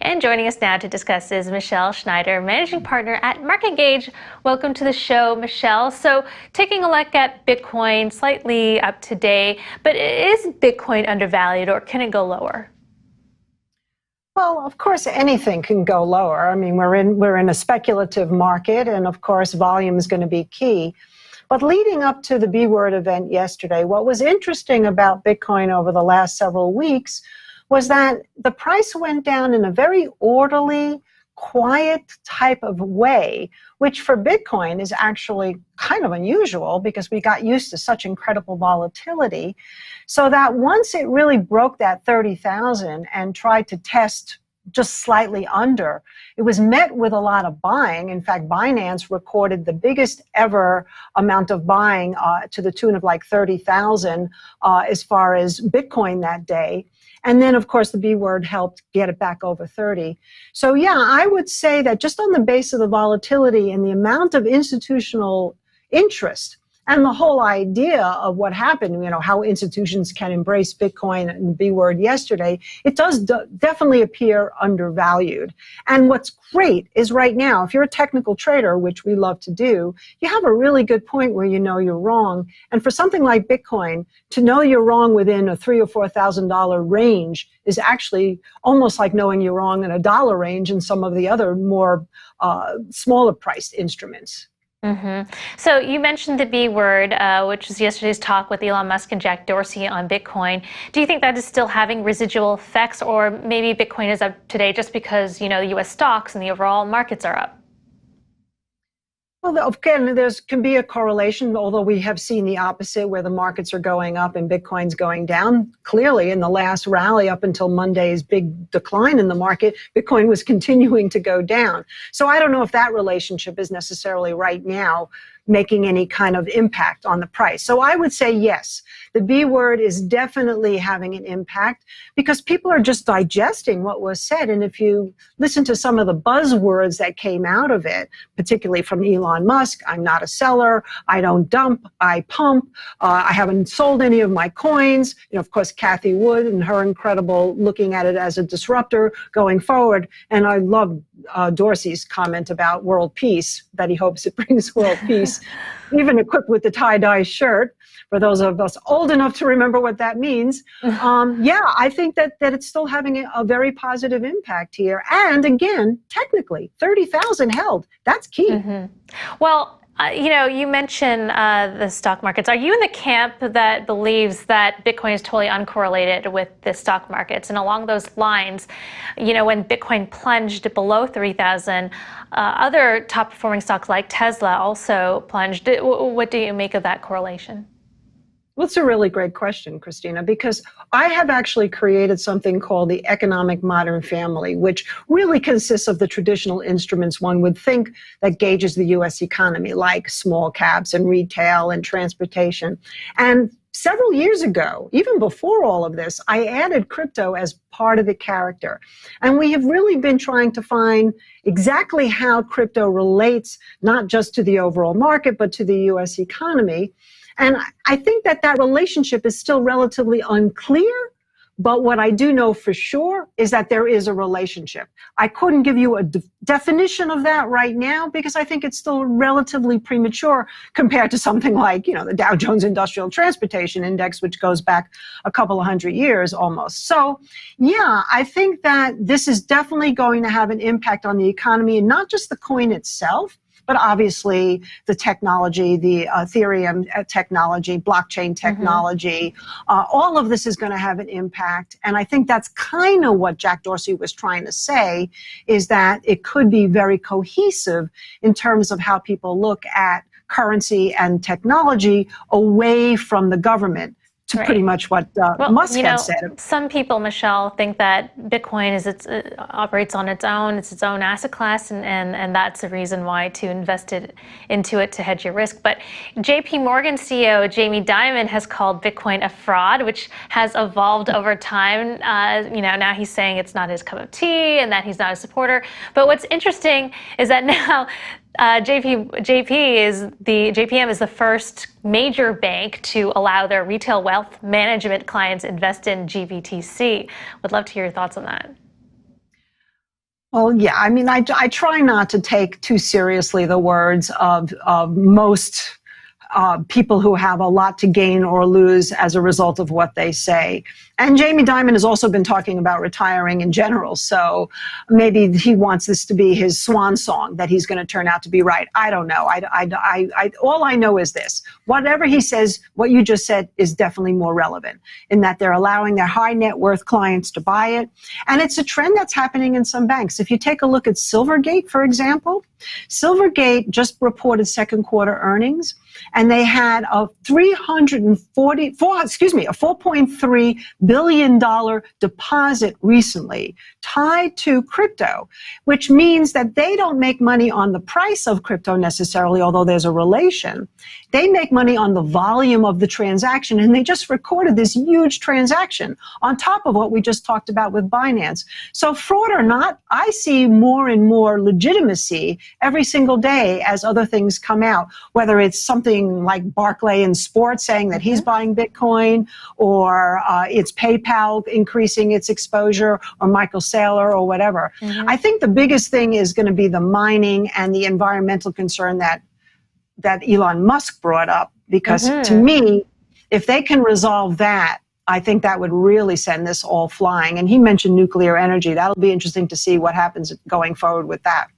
And joining us now to discuss is Michele Schneider, Managing Partner at MarketGauge. Welcome to the show, Michele. So taking a look at Bitcoin, slightly up today, but is Bitcoin undervalued or can it go lower? Well, of course, anything can go lower. I mean, we're in a speculative market, and of course, volume is going to be key. But leading up to the B-word event yesterday, what was interesting about Bitcoin over the last several weeks was that the price went down in a very orderly, quiet type of way, which for Bitcoin is actually kind of unusual because we got used to such incredible volatility. So that once it really broke that 30,000 and tried to test just slightly under, it was met with a lot of buying. In fact, Binance recorded the biggest ever amount of buying to the tune of like 30,000 as far as Bitcoin that day. And then, of course, the B word helped get it back over 30. So, yeah, I would say that just on the base of the volatility and the amount of institutional interest and the whole idea of what happened, you know, how institutions can embrace Bitcoin and the B word yesterday, it does definitely appear undervalued. And what's great is right now, if you're a technical trader, which we love to do, you have a really good point where you know you're wrong. And for something like Bitcoin, to know you're wrong within a $3,000 or $4,000 range is actually almost like knowing you're wrong in a dollar range in some of the other more smaller priced instruments. Mm-hmm. So you mentioned the B word, which was yesterday's talk with Elon Musk and Jack Dorsey on Bitcoin. Do you think that is still having residual effects, or maybe Bitcoin is up today just because, you know, the U.S. stocks and the overall markets are up? Well, again, there can be a correlation, although we have seen the opposite where the markets are going up and Bitcoin's going down. Clearly, in the last rally up until Monday's big decline in the market, Bitcoin was continuing to go down. So I don't know if that relationship is necessarily right now making any kind of impact on the price. So I would say yes, the B word is definitely having an impact because people are just digesting what was said. And if you listen to some of the buzzwords that came out of it, particularly from Elon Musk, I'm not a seller, I don't dump, I pump, I haven't sold any of my coins. You know, of course, Cathie Wood and her incredible looking at it as a disruptor going forward. And I love Dorsey's comment about world peace, that he hopes it brings world peace, even equipped with the tie-dye shirt, for those of us old enough to remember what that means. Yeah, I think that it's still having a very positive impact here. And again, technically, 30,000 held. That's key. Mm-hmm. Well, you know, you mentioned the stock markets. Are you in the camp that believes that Bitcoin is totally uncorrelated with the stock markets? And along those lines, you know, when Bitcoin plunged below 3,000, other top performing stocks like Tesla also plunged. What do you make of that correlation? Well, it's a really great question, Christina, because I have actually created something called the economic modern family, which really consists of the traditional instruments one would think that gauges the U.S. economy, like small caps and retail and transportation. And several years ago, even before all of this, I added crypto as part of the character. And we have really been trying to find exactly how crypto relates, not just to the overall market, but to the U.S. economy. And I think that relationship is still relatively unclear, but what I do know for sure is that there is a relationship. I couldn't give you a definition of that right now because I think it's still relatively premature compared to something like, you know, the Dow Jones Industrial Transportation Index, which goes back a couple of hundred years almost. So, yeah, I think that this is definitely going to have an impact on the economy and not just the coin itself, but obviously the technology, the Ethereum technology, blockchain technology, all of this is going to have an impact. And I think that's kind of what Jack Dorsey was trying to say, is that it could be very cohesive in terms of how people look at currency and technology away from the government. To pretty much what Musk had said. Some people, Michele, think that Bitcoin operates on its own. It's its own asset class, and that's the reason why to invest into it to hedge your risk. But JPMorgan CEO Jamie Dimon has called Bitcoin a fraud, which has evolved over time. You know, now he's saying it's not his cup of tea and that he's not a supporter. But what's interesting is that now JPM is the first major bank to allow their retail wealth management clients invest in GBTC. Would love to hear your thoughts on that. Well, yeah, I mean, I try not to take too seriously the words of most people who have a lot to gain or lose as a result of what they say. And Jamie Dimon has also been talking about retiring in general. So maybe he wants this to be his swan song, that he's going to turn out to be right. I don't know. All I know is this. Whatever he says, what you just said is definitely more relevant in that they're allowing their high net worth clients to buy it. And it's a trend that's happening in some banks. If you take a look at Silvergate, for example, Silvergate just reported second quarter earnings, and they had a $4.3 billion deposit recently tied to crypto, which means that they don't make money on the price of crypto necessarily, although there's a relation. They make money on the volume of the transaction, and they just recorded this huge transaction on top of what we just talked about with Binance. So fraud or not, I see more and more legitimacy every single day as other things come out, whether it's something like Barclay in sports saying that he's buying Bitcoin, or it's PayPal increasing its exposure, or Michael Saylor, or whatever. I think the biggest thing is going to be the mining and the environmental concern that Elon Musk brought up, because to me, if they can resolve that, I think that would really send this all flying. And he mentioned nuclear energy. That'll be interesting to see what happens going forward with that.